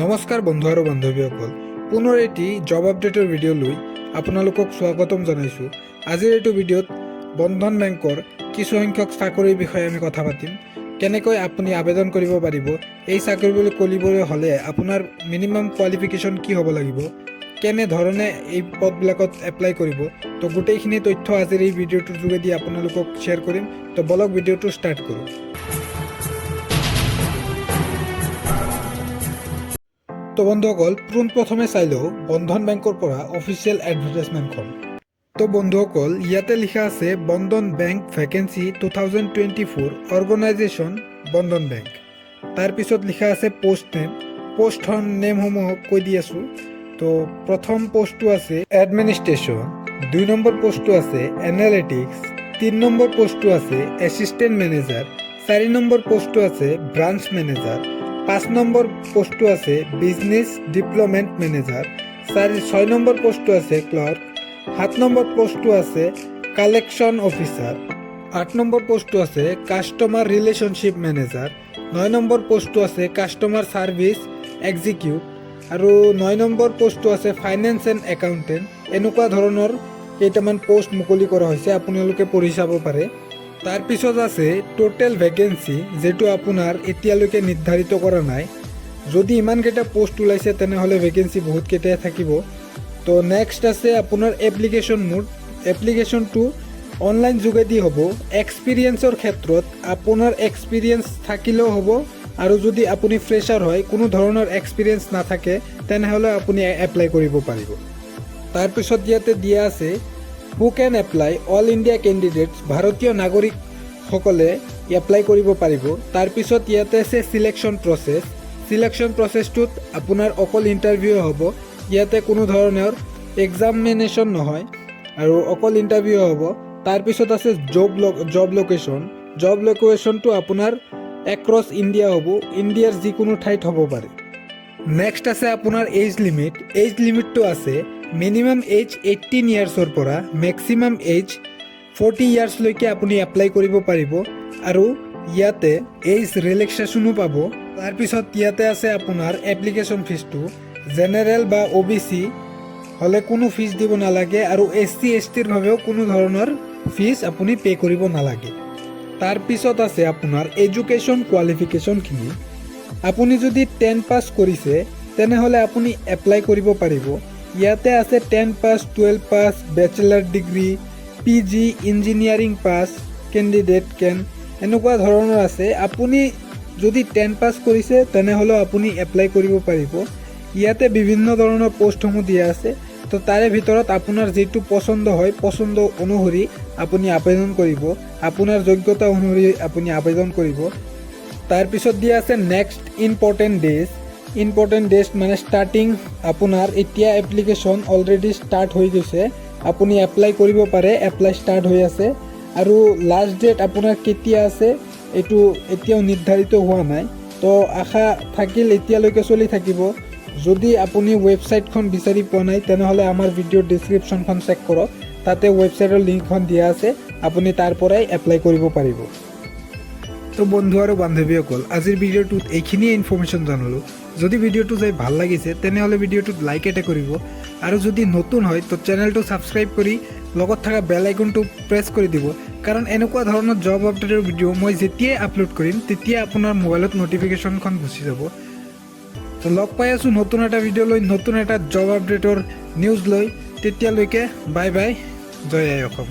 নমস্কাৰ বন্ধু আৰু বান্ধৱীসকল, পুনৰ এটি জব আপডেটৰ ভিডিঅ' লৈ আপোনালোকক স্বাগতম জনাইছোঁ। আজিৰ এইটো ভিডিঅ'ত বন্ধন বেংকৰ কিছু সংখ্যক চাকৰিৰ বিষয়ে আমি কথা পাতিম। কেনেকৈ আপুনি আবেদন কৰিব পাৰিব, এই চাকৰিবোৰ কৰিবলৈ হ'লে আপোনাৰ মিনিমাম কোৱালিফিকেশ্যন কি হ'ব লাগিব, কেনেধৰণে এই পদবিলাকত এপ্লাই কৰিব, তো গোটেইখিনি তথ্য আজিৰ এই ভিডিঅ'টোৰ যোগেদি আপোনালোকক শ্বেয়াৰ কৰিম। তো বলক ভিডিঅ'টো ষ্টাৰ্ট কৰোঁ। তো বন্ধুসকল, পোনপ্ৰথমে চাই লওঁ বন্ধন বেংকৰ পৰা অফিচিয়েল এডভাৰটাইজমেণ্টখন। তো বন্ধুসকল, ইয়াতে লিখা আছে বন্ধন বেংক ভেকেঞ্চি 2024 অৰ্গেনাইজেশ্যন বন্ধন বেংক। তাৰপিছত লিখা আছে পোষ্টৰ নেমসমূহক কৈ দি আছোঁ। তো প্ৰথম পোষ্টটো আছে এডমিনিষ্ট্ৰেশ্যন, 2 নম্বৰ পোষ্টটো আছে এনালিটিক্স, 3 নম্বৰ পোষ্টটো আছে এছিষ্টেণ্ট মেনেজাৰ, 4 নম্বৰ পোষ্টটো আছে ব্ৰাঞ্চ মেনেজাৰ, 5 নম্বৰ পোষ্টটো আছে বিজনেছ ডেভেলপমেণ্ট মেনেজাৰ, 6 নম্বৰ পোষ্টটো আছে ক্লাৰ্ক, 7 নম্বৰ পোষ্টটো আছে কালেকশ্যন অফিচাৰ, 8 নম্বৰ পোষ্টটো আছে কাষ্টমাৰ ৰিলেশ্যনশ্বিপ মেনেজাৰ, 9 নম্বৰ পোষ্টটো আছে কাষ্টমাৰ ছাৰ্ভিচ এক্সিকিউটিভ আৰু 9 নম্বৰ পোষ্টটো আছে ফাইনেন্স এণ্ড একাউণ্টেণ্ট। এনেকুৱা ধৰণৰ কেইটামান পোষ্ট মুকলি কৰা হৈছে, আপোনালোকে পঢ়ি চাব পাৰে। তাৰপিছত আছে টোটেল ভেকেঞ্চি, যিটো আপোনাৰ এতিয়ালৈকে নিৰ্ধাৰিত কৰা নাই। যদি ইমানকেইটা পোষ্ট ওলাইছে তেনেহ'লে ভেকেঞ্চি বহুতকেইটাই থাকিব। তো নেক্সট আছে আপোনাৰ এপ্লিকেশ্যন মোড। এপ্লিকেশ্যনটো অনলাইন যোগেদি হ'ব। এক্সপিৰিয়েঞ্চৰ ক্ষেত্ৰত আপোনাৰ এক্সপিৰিয়েঞ্চ থাকিলেও হ'ব, আৰু যদি আপুনি ফ্ৰেছাৰ হয়, কোনো ধৰণৰ এক্সপিৰিয়েঞ্চ নাথাকে, তেনেহ'লে আপুনি এপ্লাই কৰিব পাৰিব। তাৰপিছত ইয়াতে দিয়া আছে হু কেন এপ্লাই, অল ইণ্ডিয়া কেণ্ডিডেটছ, ভাৰতীয় নাগৰিকসকলে এপ্লাই কৰিব পাৰিব। তাৰপিছত ইয়াতে আছে চিলেকশ্যন প্ৰচেছ। চিলেকশ্যন প্ৰচেছটোত আপোনাৰ অকল ইণ্টাৰভিউ হ'ব, ইয়াতে কোনো ধৰণৰ এক্সামিনেশ্যন নহয় আৰু অকল ইণ্টাৰভিউ হ'ব। তাৰপিছত আছে জব লোকেশ্যন। জব লোকেশ্যনটো আপোনাৰ এক্ৰছ ইণ্ডিয়া হ'ব, ইণ্ডিয়াৰ যিকোনো ঠাইত হ'ব পাৰে। নেক্সট আছে আপোনাৰ এজ লিমিট। এজ লিমিটটো আছে মিনিমাম এজ 18 ইয়াৰ্ছৰ পৰা মেক্সিমাম এজ 40 ইয়াৰ্ছলৈকে আপুনি এপ্লাই কৰিব পাৰিব, আৰু ইয়াতে এজ ৰিলেক্সেশ্যনো পাব। তাৰপিছত ইয়াতে আছে আপোনাৰ এপ্লিকেশ্যন ফিজটো। জেনেৰেল বা OBC হ'লে কোনো ফিজ দিব নালাগে, আৰু SC STৰ বাবেও কোনো ধৰণৰ ফিজ আপুনি পে' কৰিব নালাগে। তাৰপিছত আছে আপোনাৰ এডুকেশ্যন কোৱালিফিকেশ্যনখিনি। আপুনি যদি 10 পাছ কৰিছে তেনেহ'লে আপুনি এপ্লাই কৰিব পাৰিব। ইয়াতে আছে 10 পাছ, 12 পাছ, বেচেলাৰ ডিগ্ৰী, PG, ইঞ্জিনিয়াৰিং পাছ কেণ্ডিডেট কেন, এনেকুৱা ধৰণৰ আছে। আপুনি যদি 10 পাছ কৰিছে তেনেহ'লেও আপুনি এপ্লাই কৰিব পাৰিব। ইয়াতে বিভিন্ন ধৰণৰ পোষ্টসমূহ দিয়া আছে, তো তাৰে ভিতৰত আপোনাৰ যিটো পচন্দ হয়, পচন্দ অনুসৰি আপুনি আবেদন কৰিব, আপোনাৰ যোগ্যতা অনুসৰি আপুনি আবেদন কৰিব। তাৰপিছত দিয়া আছে next important days. Important days মানে ষ্টাৰ্টিং, আপোনাৰ এতিয়া এপ্লিকেশ্যন অলৰেডি ষ্টাৰ্ট হৈ গৈছে, আপুনি এপ্লাই কৰিব পাৰে, এপ্লাই ষ্টাৰ্ট হৈ আছে। আৰু লাষ্ট ডেট আপোনাৰ কেতিয়া আছে এইটো এতিয়াও নিৰ্ধাৰিত হোৱা নাই, তো আশা থাকিল এতিয়ালৈকে চলি থাকিব। যদি আপুনি ৱেবছাইটখন বিচাৰি পোৱা নাই তেনেহ'লে আমাৰ ভিডিঅ'ৰ ডিছক্ৰিপশ্যনখন চেক কৰক, তাতে ৱেবছাইটৰ লিংকখন দিয়া আছে, আপুনি তাৰ পৰাই এপ্লাই কৰিব পাৰিব। তো বন্ধু আৰু বান্ধৱীসকল, আজিৰ ভিডিঅ'টোত এইখিনিয়ে ইনফৰ্মেশ্যন জনালোঁ। যদি ভিডিঅ'টো চাই ভাল লাগিছে তেনেহ'লে ভিডিঅ'টোত লাইক এটা কৰিব, আৰু যদি নতুন হয় তো চেনেলটো ছাবস্ক্ৰাইব কৰি লগত থকা বেল আইকনটো প্ৰেছ কৰি দিব, কাৰণ এনেকুৱা ধৰণৰ জব আপডেটৰ ভিডিঅ' মই যেতিয়াই আপলোড কৰিম তেতিয়া আপোনাৰ মোবাইলত ন'টিফিকেশ্যনখন গুচি যাব। তো লগ পাই আছোঁ নতুন এটা ভিডিঅ' লৈ, নতুন এটা জব আপডেটৰ নিউজ লৈ। তেতিয়ালৈকে বাই বাই, জয় আই অসম।